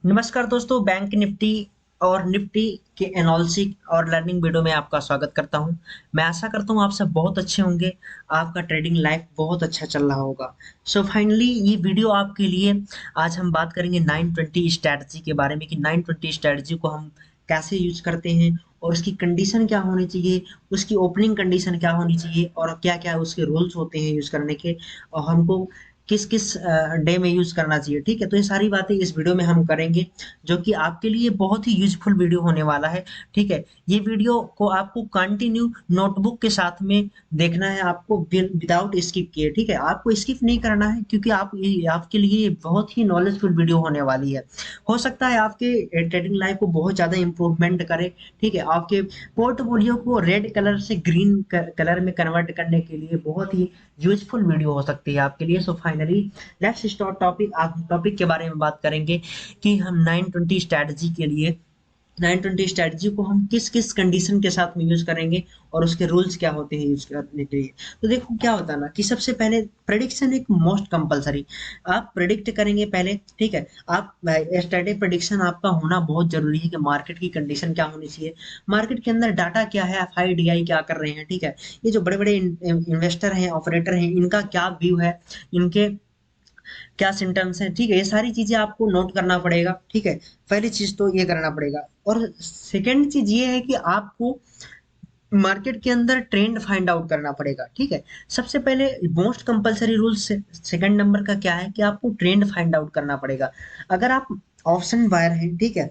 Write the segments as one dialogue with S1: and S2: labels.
S1: नमस्कार दोस्तों, bank Nifty और निफ्टी के एनालिसिस और लर्निंग वीडियो में आपका स्वागत करता हूं। मैं आशा करता हूं आप सब बहुत अच्छे होंगे। आपका ट्रेडिंग लाइफ बहुत अच्छा चल रहा होगा। सो फाइनली ये वीडियो आपके लिए। आज हम बात करेंगे 920 स्ट्रैटेजी के बारे में कि 920 स्ट्रैटेजी को हम कैसे यूज करते हैं और उसकी कंडीशन क्या होनी चाहिए, उसकी ओपनिंग कंडीशन क्या होनी चाहिए और क्या-क्या उसके रूल्स होते हैं यूज करने के, और हमको किस-किस डे में यूज़ करना चाहिए, ठीक है? तो ये सारी बातें इस वीडियो में हम करेंगे, जो कि आपके लिए बहुत ही यूज़फुल वीडियो होने वाला है, ठीक है? ये वीडियो को आपको कंटिन्यू नोटबुक के साथ में देखना है, आपको विदाउट स्किप किए, ठीक है? आपको स्किप नहीं करना है, क्योंकि आप ये आपके लिए बहुत ही नॉलेजफुल वीडियो होने वाली है। हो सकता है आपके ट्रेडिंग लाइफ को बहुत ज़्यादा इम्प्रूवमेंट करे, ठीक है? आपके पोर्टफोलियो को रेड कलर से ग्रीन कलर में कन्वर्ट करने के लिए बहुत ही यूजफुल वीडियो हो सकती है आपके लिए। So finally let's start topic. आप टॉपिक के बारे में बात करेंगे कि हम 920 स्ट्रैटेजी के लिए 920 स्ट्रैटेजी को हम किस किस कंडीशन के साथ में यूज करेंगे और उसके रूल्स क्या होते हैं यूज करने के लिए। तो देखो क्या होता है ना कि सबसे पहले प्रेडिक्शन एक मोस्ट कंपलसरी। आप प्रेडिक्ट करेंगे पहले, ठीक है? आप स्ट्रैटेजी प्रेडिक्शन आपका होना बहुत जरूरी है कि मार्केट की कंडीशन क्या होनी चाहिए, मार्केट के अंदर डाटा क्या है, एफआईडीआई क्या कर रहे हैं, ठीक है? ये जो बड़े बड़े इन्वेस्टर हैं, ऑपरेटर हैं, इनका क्या व्यू है, इनके क्या सिम्टम्स हैं, ठीक है? ये सारी चीज़ें आपको नोट करना पड़ेगा, ठीक है? पहली चीज़ तो ये करना पड़ेगा, और सेकंड चीज़ ये है कि आपको मार्केट के अंदर ट्रेंड फाइंड आउट करना पड़ेगा, ठीक है? सबसे पहले मोस्ट कंपल्सरी रूल से सेकंड नंबर का क्या है कि आपको ट्रेंड फाइंड आउट करना पड़ेगा। अगर आप ऑप्शन बायर हैं, ठीक है?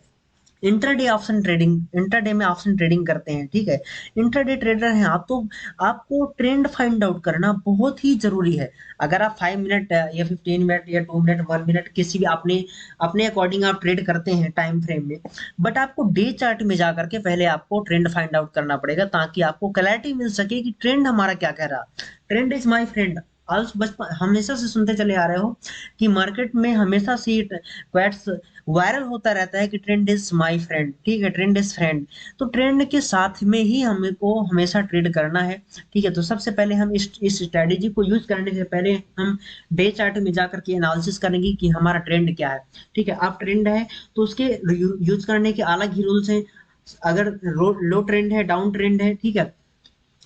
S1: इंट्राडे में ऑप्शन ट्रेडिंग करते हैं, ठीक है? इंट्राडे ट्रेडर हैं आप, तो आपको ट्रेंड फाइंड आउट करना बहुत ही जरूरी है। अगर आप 5 मिनट या 15 मिनट या 2 मिनट 1 मिनट किसी भी अपने अपने अकॉर्डिंग आप ट्रेड करते हैं टाइम फ्रेम में, बट आपको डे चार्ट में जा करके पहले आपको ट्रेंड फाइंड आउट करना पड़ेगा, ताकि आपको क्लैरिटी मिल सके कि ट्रेंड हमारा क्या कह रहा। Trend is my friend. आज बचपन हमेशा से सुनते चले आ रहे हो कि मार्केट में हमेशा से क्वैट्स वायरल होता रहता है कि ट्रेंड इज माय फ्रेंड, ठीक है? Trend is friend. तो ट्रेंड के साथ में ही हमको हमेशा ट्रेड करना है, ठीक है? तो सबसे पहले हम इस स्ट्रेटेजी को यूज करने से पहले हम डे चार्ट में जाकर के एनालिसिस करेंगे कि हमारा ट्रेंड क्या है, ठीक है? आप ट्रेंड है तो उसके यूज करने के अलग ही रूल्स हैं। अगर लो ट्रेंड है, डाउन ट्रेंड है, ठीक है?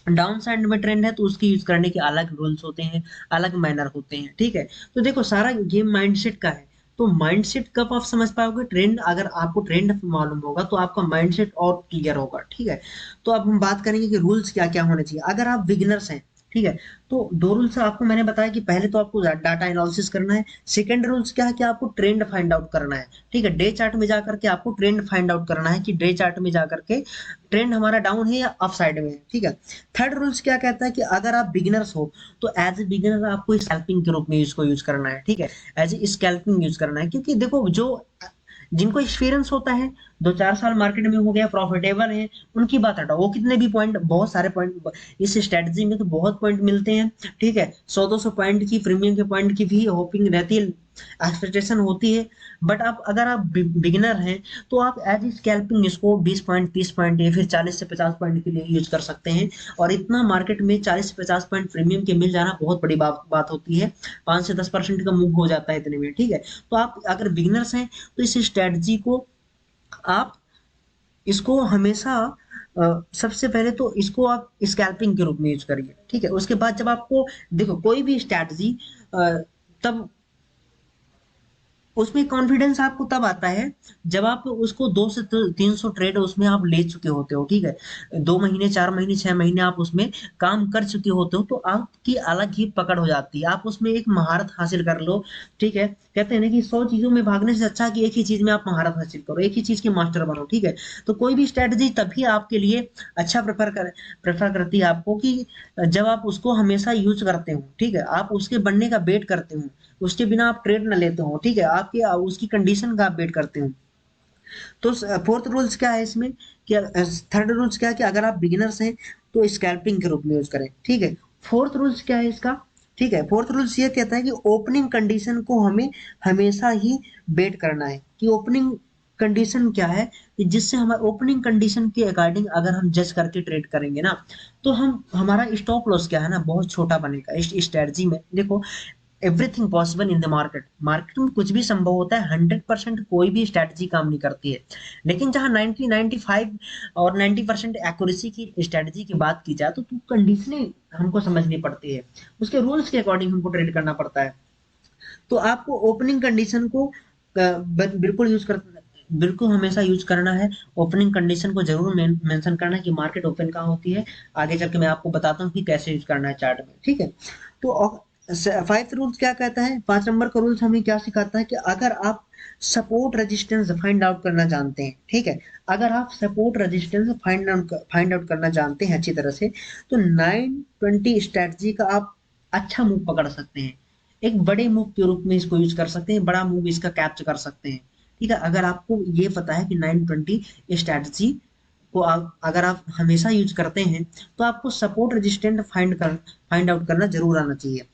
S1: डाउन साइड में ट्रेंड है तो उसकी यूज करने के अलग रूल्स होते हैं, अलग मैनर होते हैं, ठीक है? तो देखो सारा गेम माइंडसेट का है। तो माइंडसेट कब आप समझ पाओगे? ट्रेंड, अगर आपको ट्रेंड मालूम होगा तो आपका माइंडसेट और क्लियर होगा, ठीक है? तो अब हम बात करेंगे कि रूल्स क्या क्या होने चाहिए अगर आप बिगिनर्स हैं, ठीक है? तो दो रूल्स आपको मैंने बताया कि पहले तो आपको डाटा एनालिसिस करना है। सेकंड रूल्स क्या है कि आपको ट्रेंड फाइंड आउट करना है, ठीक है? डे चार्ट में जाकर के आपको ट्रेंड फाइंड आउट करना है कि डे चार्ट में जाकर के ट्रेंड हमारा डाउन है या अप साइड में है, ठीक है? थर्ड रूल्स क्या कहता है कि अगर आप बिगिनर्स हो तो एज ए बिगिनर आपको स्कैल्पिंग के रूप में इसको यूज करना है, ठीक है? एज ए स्कैल्पिंग यूज करना है, क्योंकि देखो जो जिनको एक्सपीरियंस होता है, 2-4 साल मार्केट में हो गया, प्रॉफिटेबल है, उनकी बात हटाओ। वो कितने भी पॉइंट, बहुत सारे पॉइंट इस स्ट्रेटजी में तो बहुत पॉइंट मिलते हैं, ठीक है? 100-200 पॉइंट की, प्रीमियम के पॉइंट की भी होपिंग रहती है, एक्सपेक्टेशन होती है। बट आप अगर आप बिगिनर हैं तो आप एज स्कैल्पिंग इसको 20 पॉइंट, 30 पॉइंट या फिर 40 से 50 पॉइंट के लिए यूज कर सकते हैं। और इतना मार्केट में 40 से 50 पॉइंट प्रीमियम के मिल जाना बहुत बड़ी बात होती है। 5 से 10% का मूव हो जाता है इतने में, ठीक है? तो आप अगर बिगिनर्स हैं तो इस स्ट्रेटजी को आप इसको हमेशा सबसे पहले तो इसको आप स्कैल्पिंग के रूप में यूज करिए, ठीक है? उसके बाद जब आपको देखो कोई भी स्ट्रेटजी तब उसमें कॉन्फिडेंस आपको तब आता है जब आप उसको 2 से 300 ट्रेड उसमें आप ले चुके होते हो, ठीक है? 2 महीने, 4 महीने, 6 महीने आप उसमें काम कर चुके होते हो, तो आपकी अलग ही पकड़ हो जाती है। आप उसमें एक महारत हासिल कर लो, ठीक है? कहते हैं ना कि 100 चीज़ों में भागने से अच्छा है कि एक ही चीज़ में आप महारत हासिल करो, एक ही चीज़ के मास्टर बनो, ठीक है? तो कोई भी स्ट्रैटेजी तभी आपके लिए अच्छा प्रेफ़र करती है आपको कि जब आप उसको हमेशा यूज़ करते हो, ठीक है? आप उसके बनने का वेट करते हो, उसके बिना आप ट्रेड ना लेते हो, ठीक है? आपकी उसकी कंडीशन का आप वेट करते हो। तो फोर्थ रूल्स क्या है इसमें कि थर्ड रूल्स क्या है कि अगर आप बिगिनर्स हैं तो स्कैल्पिंग के रूप में यूज करें, ठीक है? फोर्थ रूल्स क्या है इसका, ठीक है? फोर्थ रूल्स ये कहता है कि ओपनिंग कंडीशन को हमें हमेशा ही बेट करना है कि ओपनिंग कंडीशन क्या है, कि जिससे हमारे ओपनिंग कंडीशन के अकॉर्डिंग अगर हम जज करके ट्रेड करेंगे ना, तो हम हमारा स्टॉप लॉस क्या है ना बहुत छोटा बनेगा इस स्ट्रेटजी में। देखो everything possible in the market. Market में कुछ भी संभव होता है, 100% कोई भी स्ट्रैटेजी काम नहीं करती है। लेकिन जहां 90 95 और 90% एक्यूरेसी की स्ट्रैटेजी की बात की जाए, तो कंडीशनें हमको समझनी पड़ती है, उसके रूल्स के अकॉर्डिंग हमको ट्रेड करना पड़ता है। तो आपको ओपनिंग कंडीशन को बिल्कुल बिल्कुल हमेशा यूज करना है। ओपनिंग कंडीशन को जरूर मेंशन करना है कि मार्केट ओपन कहाँ होती है। आगे चल के मैं आपको बताता हूँ कि कैसे यूज करना है चार्ट में, ठीक है। तो 5th रूल्स क्या कहता है, 5 नंबर का रूल्स हमें क्या सिखाता है कि अगर आप सपोर्ट रेजिस्टेंस फाइंड आउट करना जानते हैं, ठीक है, अगर आप सपोर्ट रेजिस्टेंस फाइंड आउट करना जानते हैं अच्छी तरह से, तो 920 स्ट्रेटजी का आप अच्छा मूव पकड़ सकते हैं। एक बड़े मूव के रूप में इसको यूज कर सकते हैं, बड़ा मूव इसका कैप्चर कर सकते हैं, ठीक है। अगर आपको ये पता है कि 920 स्ट्रेटजी को अगर आप हमेशा यूज करते हैं, तो आपको सपोर्ट रेजिस्टेंट फाइंड आउट करना जरूर आना चाहिए।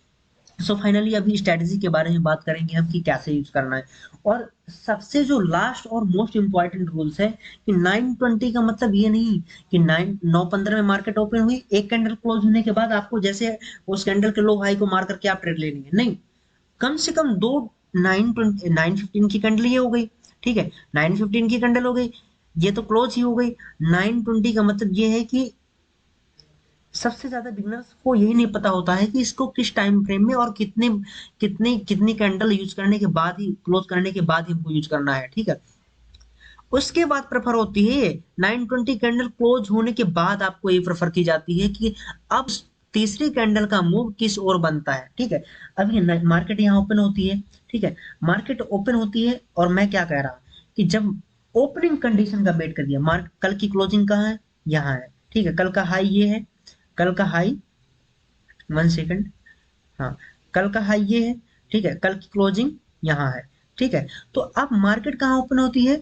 S1: सो फाइनली अभी स्ट्रेटजी के बारे में बात करेंगे हम कि कैसे यूज करना है। और सबसे जो लास्ट और मोस्ट इंपॉर्टेंट रूल्स है कि 920 का मतलब ये नहीं कि 9:15 में मार्केट ओपन हुई, एक कैंडल क्लोज होने के बाद आपको जैसे उस कैंडल के लो हाई को मार करके आप ट्रेड ले लेंगे, नहीं। कम से कम दो 915 की कैंडल ये हो गई, ठीक है, 915 की कैंडल हो गई, ये तो क्लोज ही हो गई। 920 का मतलब ये है कि सबसे ज्यादा बिगनर्स को यही नहीं पता होता है कि इसको किस टाइम फ्रेम में और कितने कितनी कितनी कैंडल यूज करने के बाद ही, क्लोज करने के बाद ही हमको यूज करना है, ठीक है। उसके बाद प्रेफर होती है 920 कैंडल क्लोज होने के बाद आपको ये प्रेफर की जाती है कि अब तीसरी कैंडल का मूव किस ओर बनता है, ठीक है। अभी मार्केट यहाँ ओपन होती है, ठीक है, मार्केट ओपन होती है और मैं क्या कह रहा कि जब ओपनिंग कंडीशन का वेट करिए, मार्केट कल की क्लोजिंग कहाँ है, यहाँ है, ठीक है, कल का हाई ये है, कल का हाई, 1 सेकंड, हाँ, कल का हाई ये है, ठीक है, कल की क्लोजिंग यहाँ है, ठीक है। तो अब मार्केट कहाँ ओपन होती है,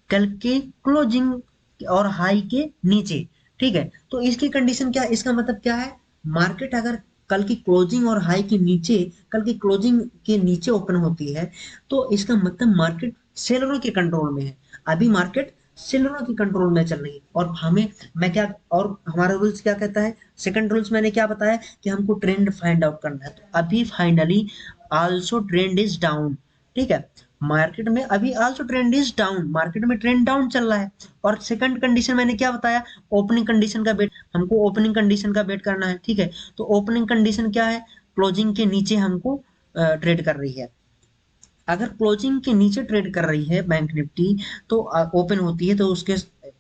S1: कल के क्लोजिंग और हाई के नीचे, ठीक है। तो इसकी कंडीशन क्या, इसका मतलब क्या है, मार्केट अगर कल की क्लोजिंग और हाई के नीचे, कल की क्लोजिंग के नीचे ओपन होती है, तो इसका मतलब मार्केट सेलरों के कंट्रोल में है। अभी मार्केट सेलरों की कंट्रोल में चल रही है। और हमें, मैं क्या, और हमारा रूल्स क्या कहता है, सेकंड रूल्स मैंने क्या बताया कि हमको ट्रेंड फाइंड आउट करना है। तो अभी finally also trend is down, ठीक है, मार्केट में अभी also trend is down, market में ट्रेंड डाउन चल रहा है। और सेकंड कंडीशन मैंने क्या बताया, ओपनिंग कंडीशन का वेट, हमको ओपनिंग कंडीशन का वेट करना है, ठीक है। तो ओपनिंग कंडीशन क्या है, क्लोजिंग के नीचे हमको ट्रेड कर रही है। अगर क्लोजिंग के नीचे ट्रेड कर रही है बैंक निफ्टी, तो ओपन होती है तो उसके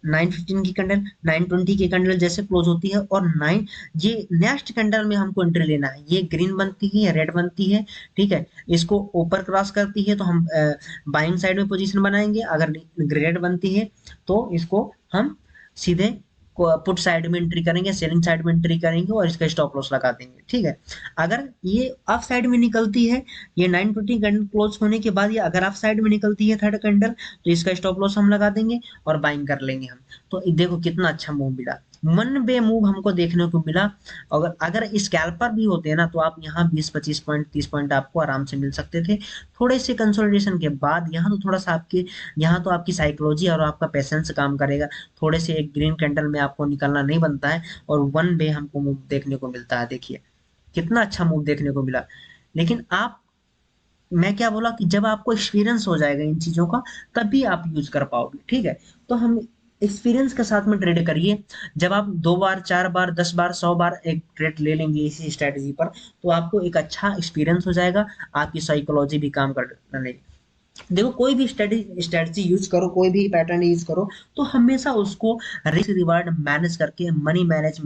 S1: 915 की कैंडल, 920 की कैंडल जैसे क्लोज होती है, और 9, ये नेक्स्ट कैंडल में हमको एंट्री लेना है। ये ग्रीन बनती है या रेड बनती है, ठीक है, इसको ऊपर क्रॉस करती है तो हम बाइंग साइड में पोजीशन बनाएंगे, अगर रेड बनती है तो इसको हम सीधे पुट साइड में एंट्री करेंगे, सेलिंग साइड में एंट्री करेंगे और इसका स्टॉप लॉस लगा देंगे, ठीक है। अगर ये अप साइड में निकलती है, ये 920 कैंडल क्लोज होने के बाद ये अगर अप साइड में निकलती है थर्ड कैंडल, तो इसका स्टॉप लॉस हम लगा देंगे और बाइंग कर लेंगे हम। तो देखो कितना अच्छा मूव मिला, मन बे मूव हमको देखने को मिला। अगर अगर स्कैल्पर भी होते हैं ना, तो आप यहाँ 20-25 पॉइंट 30 पॉइंट आपको आराम से मिल सकते थे। थोड़े से कंसोलिडेशन के बाद यहाँ तो थोड़ा सा आपके, यहाँ तो आपकी साइकोलॉजी और आपका पेशेंस काम करेगा। थोड़े से एक ग्रीन कैंडल में आपको निकलना नहीं बनता है और वन बे हमको मूव देखने को मिलता है। देखिए कितना अच्छा मूव देखने को मिला। लेकिन आप, मैं क्या बोला कि जब आपको एक्सपीरियंस हो जाएगा इन चीजों का, तभी आप यूज कर पाओगे, ठीक है। तो हम एक्सपीरियंस के साथ में ट्रेड करिए। जब आप 2 बार 4 बार 10 बार 100 बार एक ट्रेड ले लेंगे इसी स्ट्रेटेजी पर, तो आपको एक अच्छा एक्सपीरियंस हो जाएगा, आपकी साइकोलॉजी भी काम करने लगेगी। देखो कोई भी स्ट्रेटजी यूज करो, कोई भी पैटर्न यूज करो, तो हमेशा उसको रिस्क रिवार्ड मैनेज करके, मनी मैनेज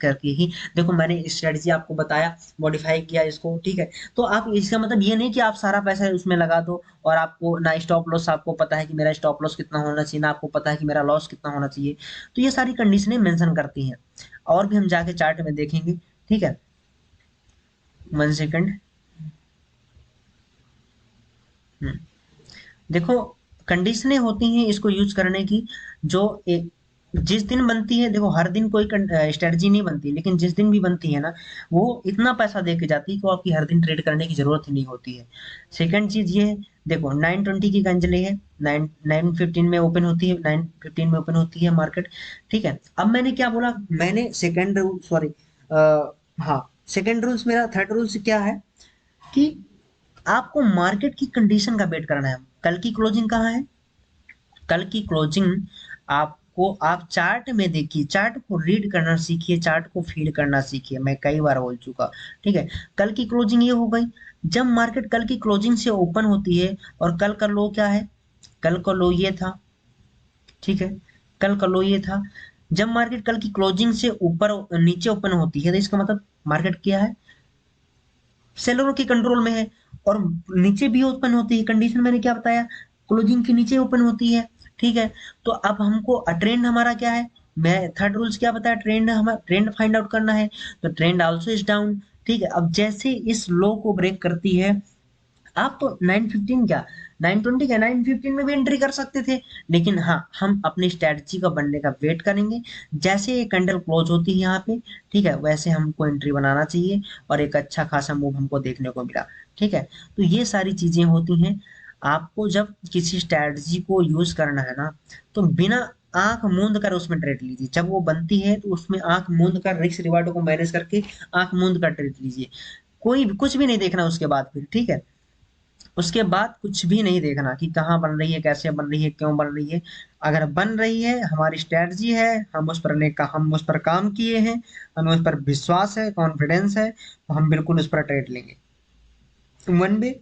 S1: करके ही, देखो मैंने स्ट्रेटजी आपको बताया, मॉडिफाई किया इसको, ठीक है। तो आप, इसका मतलब ये नहीं कि आप सारा पैसा उसमें लगा दो और आपको ना स्टॉप लॉस, आपको पता है कि मेरा स्टॉप लॉस कितना होना चाहिए, ना आपको पता है कि मेरा लॉस कितना होना चाहिए। तो ये सारी कंडीशनें मेंशन करती हैं, और भी हम जाके चार्ट में देखेंगे, ठीक है। 1 सेकंड। देखो कंडीशनें होती हैं इसको यूज करने की, जो एक, जिस दिन बनती है, देखो हर दिन कोई स्ट्रेटजी नहीं बनती, लेकिन जिस दिन भी बनती है ना, वो इतना पैसा दे के जाती है कि आपकी हर दिन ट्रेड करने की जरूरत ही नहीं होती है। सेकंड चीज ये है, देखो 920 की कंजली है, 9:15 में ओपन होती है, 9:15 में ओपन होती है मार्केट, ठीक है। अब मैंने क्या बोला, मैंने सेकंड रूल, सॉरी, हाँ, सेकंड रूल्स, मेरा थर्ड रूल्स क्या है, कि आपको मार्केट की कंडीशन का वेट करना है। कल की क्लोजिंग कहाँ है? कल की क्लोजिंग आपको, आप चार्ट में देखिए, चार्ट को रीड करना सीखिए, चार्ट को फीड करना सीखिए। मैं कई बार बोल चुका, ठीक है। कल की क्लोजिंग ये हो गई, जब मार्केट कल की क्लोजिंग से ओपन होती है, और कल का लो क्या है? कल का लो ये था, ठीक है। कल का लो ये था। जब मार्केट कल की क्लोजिंग से ऊपर नीचे ओपन होती है, तो इसका मतलब मार्केट क्या है? सेलरों के कंट्रोल में है। और नीचे भी ओपन होती है, कंडीशन मैंने क्या बताया? क्लोजिंग के नीचे ओपन होती है, ठीक है। तो अब हमको ट्रेंड हमारा क्या है? मैं थर्ड रूल्स क्या बताया? ट्रेंड, हमारा ट्रेंड फाइंड आउट करना है। तो ट्रेंड आल्सो इज डाउन, ठीक है। अब जैसे इस लो को ब्रेक करती है, आप तो 915 क्या, 920 क्या, 915 में भी एंट्री कर सकते थे। लेकिन हाँ, हम अपनी स्ट्रेटजी का बनने का वेट करेंगे। जैसे ये कैंडल क्लोज होती है यहाँ पे, ठीक है, वैसे हमको एंट्री बनाना चाहिए, और एक अच्छा खासा मूव हमको देखने को मिला, ठीक है। तो ये सारी चीजें होती हैं। आपको जब किसी स्ट्रेटजी को यूज करना है ना, तो बिना आंख मूंद कर उसमें ट्रेड लीजिए। जब वो बनती है तो उसमें आंख मूंद कर, रिस्क रिवार्ड को मैनेज करके आंख मूंद कर ट्रेड लीजिए। कोई कुछ भी नहीं देखना उसके बाद फिर, ठीक है। उसके बाद कुछ भी नहीं देखना कि कहाँ बन रही है, कैसे बन रही है, क्यों बन रही है। अगर बन रही है, हमारी स्ट्रेटजी है, हम उस पर काम किए हैं, हमें उस पर विश्वास है, कॉन्फिडेंस है, तो हम बिल्कुल उस पर ट्रेड लेंगे। वन वे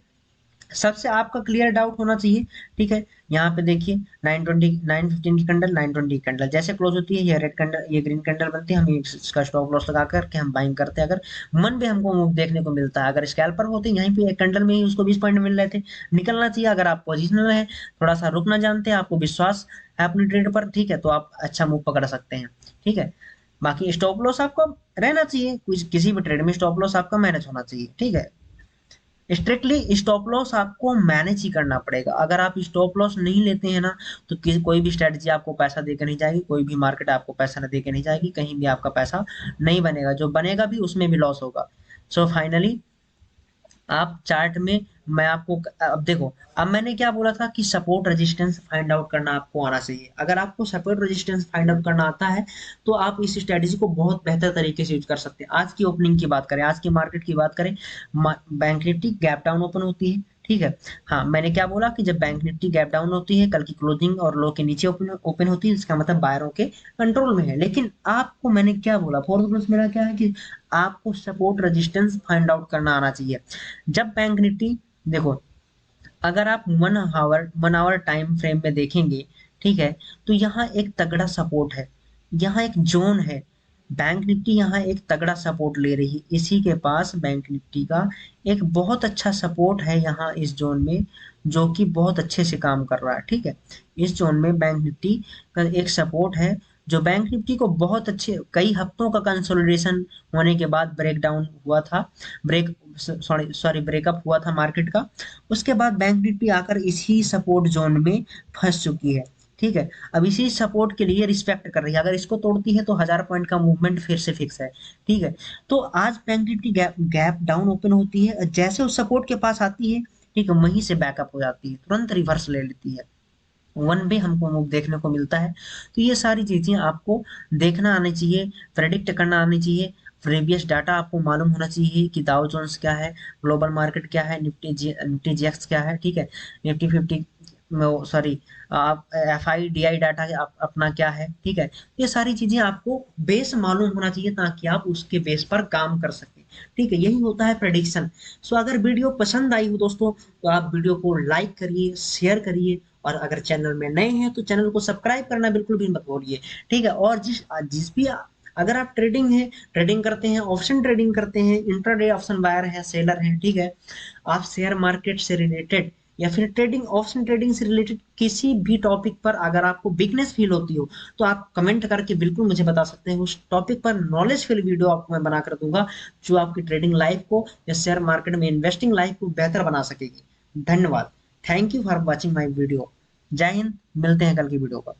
S1: सबसे आपका क्लियर डाउट होना चाहिए, ठीक है। यहाँ पे देखिए 920, 915 की कैंडल, 920 की कैंडल जैसे क्लोज होती है, ये रेड कैंडल, ये ग्रीन कैंडल बनती है, हम इसका स्टॉप लॉस लगा करके हम बाइंग करते हैं। अगर मन पे हमको मूव देखने को मिलता है, अगर स्कैल्पर होते यहीं पे एक कैंडल में ही उसको 20 पॉइंट मिल रहे थे, निकलना चाहिए। अगर आप पोजिशनल है, थोड़ा सा रुकना जानते हैं, आपको विश्वास है अपनी ट्रेड पर, ठीक है, तो आप अच्छा मूव पकड़ सकते हैं, ठीक है। बाकी स्टॉप लॉस आपको रहना चाहिए, कुछ किसी भी ट्रेड में स्टॉप लॉस आपका मैनेज होना चाहिए, ठीक है। स्ट्रिक्टली स्टॉप लॉस आपको मैनेज ही करना पड़ेगा। अगर आप स्टॉप लॉस नहीं लेते हैं ना, तो कोई भी स्ट्रेटजी आपको पैसा देकर नहीं जाएगी, कोई भी मार्केट आपको पैसा दे के नहीं जाएगी, कहीं भी आपका पैसा नहीं बनेगा, जो बनेगा भी उसमें भी लॉस होगा। सो फाइनली आप चार्ट में, मैं आपको अब देखो, अब मैंने क्या बोला था कि सपोर्ट रेजिस्टेंस फाइंड आउट करना आपको आना चाहिए। अगर आपको सपोर्ट रेजिस्टेंस फाइंड आउट करना आता है, तो आप इस स्ट्रेटजी को बहुत बेहतर तरीके से यूज कर सकते हैं। आज की ओपनिंग की बात करें, आज की मार्केट की बात करें, bank Nifty gap down open होती है, ठीक है। हाँ, मैंने क्या बोला कि जब बैंक निफ्टी गैप डाउन होती है, कल की क्लोजिंग और लो के नीचे ओपन ओपन होती है, इसका मतलब बायरों के कंट्रोल में है। लेकिन आपको मैंने क्या बोला, फोर्थ रूल्स मेरा क्या है कि आपको सपोर्ट रेजिस्टेंस फाइंड आउट करना आना चाहिए। जब बैंक निफ्टी, देखो, अगर आप 1 आवर टाइम फ्रेम में देखेंगे, ठीक है, तो यहाँ एक तगड़ा सपोर्ट है, यहाँ एक जोन है। बैंक निफ्टी यहाँ एक तगड़ा सपोर्ट ले रही है, इसी के पास बैंक निफ्टी का एक बहुत अच्छा सपोर्ट है यहाँ इस जोन में, जो कि बहुत अच्छे से काम कर रहा है, ठीक है। इस जोन में बैंक निफ्टी का एक सपोर्ट है, जो बैंक निफ्टी को बहुत अच्छे कई हफ्तों का कंसोलिडेशन होने के बाद ब्रेक डाउन हुआ था, ब्रेक सॉरी ब्रेकअप हुआ था मार्केट का। उसके बाद बैंक निफ्टी आकर इसी सपोर्ट जोन में फंस चुकी है, ठीक है। अब इसी सपोर्ट के लिए रिस्पेक्ट कर रही है, अगर इसको तोड़ती है तो 1000 पॉइंट का मूवमेंट फिर से फिक्स है, ठीक है। तो आज bank Nifty gap gap down open होती है, जैसे उस सपोर्ट के पास आती है, ठीक है, वहीं से बैकअप हो जाती है, तुरंत रिवर्स ले लेती है, वन वे हमको मूव देखने को मिलता है। तो ये सारी चीजें आपको देखना आनी चाहिए, प्रेडिक्ट करना आनी चाहिए। प्रीवियस डाटा आपको मालूम होना चाहिए कि डाउ जोन्स क्या है, ग्लोबल मार्केट क्या है, निफ्टी जीएक्स क्या है, ठीक है, निफ्टी 50 सॉरी, आप F I D I data अपना क्या है, ठीक है। ये सारी चीजें आपको बेस मालूम होना चाहिए, ताकि आप उसके बेस पर काम कर सकें, ठीक है। यही होता है प्रेडिक्शन। सो अगर वीडियो पसंद आई हो दोस्तों, तो आप वीडियो को लाइक करिए, शेयर करिए, और अगर चैनल में नए हैं तो चैनल को सब्सक्राइब करना बिल्कुल भी मत भूलिए, ठीक है। और जिस जिस भी अगर आप ट्रेडिंग करते हैं, ऑप्शन ट्रेडिंग करते हैं, इंट्राडे ऑप्शन बायर हैं, सेलर हैं, ठीक है, आप शेयर मार्केट से रिलेटेड या फिर ट्रेडिंग, ऑप्शन ट्रेडिंग से रिलेटेड किसी भी टॉपिक पर अगर आपको वीकनेस फील होती हो, तो आप कमेंट करके बिल्कुल मुझे बता सकते हैं। उस टॉपिक पर नॉलेज फिल वीडियो आपको मैं बनाकर दूंगा, जो आपकी ट्रेडिंग लाइफ को या शेयर मार्केट में इन्वेस्टिंग लाइफ को बेहतर बना सकेगी। धन्यवाद। Thank you for watching my video. जय हिंद, मिलते हैं कल की वीडियो पर।